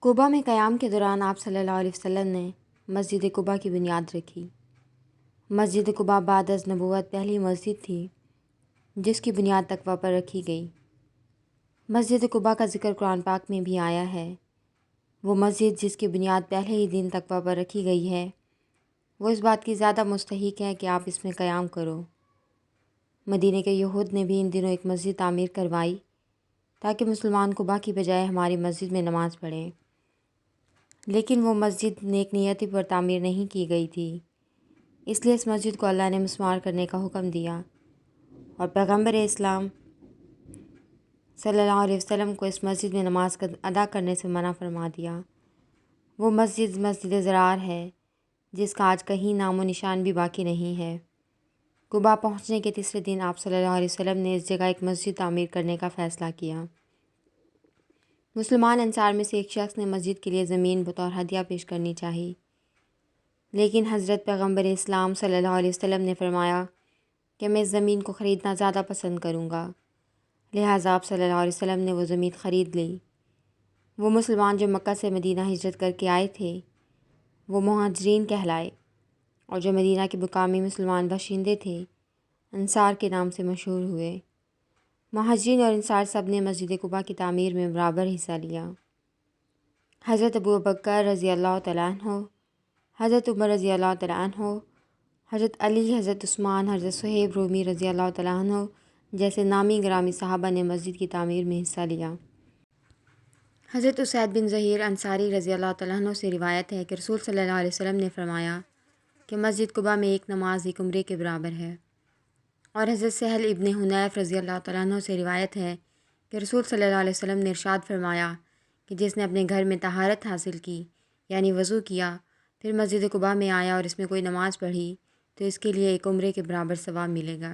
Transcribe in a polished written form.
قبا میں قیام کے دوران آپ صلی اللہ علیہ وسلم نے مسجد قبا کی بنیاد رکھی۔ مسجد قبا بعد از نبوت پہلی مسجد تھی جس کی بنیاد تقویٰ پر رکھی گئی۔ مسجد قبا کا ذکر قرآن پاک میں بھی آیا ہے۔ وہ مسجد جس کی بنیاد پہلے ہی دن تقویٰ پر رکھی گئی ہے، وہ اس بات کی زیادہ مستحق ہے کہ آپ اس میں قیام کرو۔ مدینہ کے یہود نے بھی ان دنوں ایک مسجد تعمیر کروائی تاکہ مسلمان قبا کی بجائے ہماری مسجد میں نماز پڑھیں، لیکن وہ مسجد نیک نیتی پر تعمیر نہیں کی گئی تھی، اس لیے اس مسجد کو اللہ نے مسمار کرنے کا حکم دیا اور پیغمبر اسلام صلی اللہ علیہ وسلم کو اس مسجد میں نماز ادا کرنے سے منع فرما دیا۔ وہ مسجد مسجد ضرار ہے جس کا آج کہیں نام و نشان بھی باقی نہیں ہے۔ قبا پہنچنے کے تیسرے دن آپ صلی اللہ علیہ وسلم نے اس جگہ ایک مسجد تعمیر کرنے کا فیصلہ کیا۔ مسلمان انصار میں سے ایک شخص نے مسجد کے لیے زمین بطور ہدیہ پیش کرنی چاہی، لیکن حضرت پیغمبر اسلام صلی اللہ علیہ وسلم نے فرمایا کہ میں اس زمین کو خریدنا زیادہ پسند کروں گا، لہٰذا آپ صلی اللہ علیہ وسلم نے وہ زمین خرید لی۔ وہ مسلمان جو مکہ سے مدینہ ہجرت کر کے آئے تھے وہ مہاجرین کہلائے، اور جو مدینہ کے مقامی مسلمان باشندے تھے انصار کے نام سے مشہور ہوئے۔ مہاجرین اور انصار سب نے مسجد قبا کی تعمیر میں برابر حصہ لیا۔ حضرت ابو بکر رضی اللہ تعالیٰ عنہ، حضرت عمر رضی اللہ تعالیٰ عنہ، حضرت علی، حضرت عثمان، حضرت صہیب رومی رضی اللہ تعالیٰ عنہ جیسے نامی گرامی صحابہ نے مسجد کی تعمیر میں حصہ لیا۔ حضرت اسید بن ظہیر انصاری رضی اللہ تعالیٰ عنہ سے روایت ہے کہ رسول صلی اللہ علیہ وسلم نے فرمایا کہ مسجد قبا میں ایک نماز ایک عمرے کے برابر ہے، اور حضرت سہل ابن حنیف رضی اللہ تعالیٰ عنہ سے روایت ہے کہ رسول صلی اللہ علیہ وسلم نے ارشاد فرمایا کہ جس نے اپنے گھر میں طہارت حاصل کی یعنی وضو کیا، پھر مسجد قبا میں آیا اور اس میں کوئی نماز پڑھی تو اس کے لیے ایک عمرے کے برابر ثواب ملے گا۔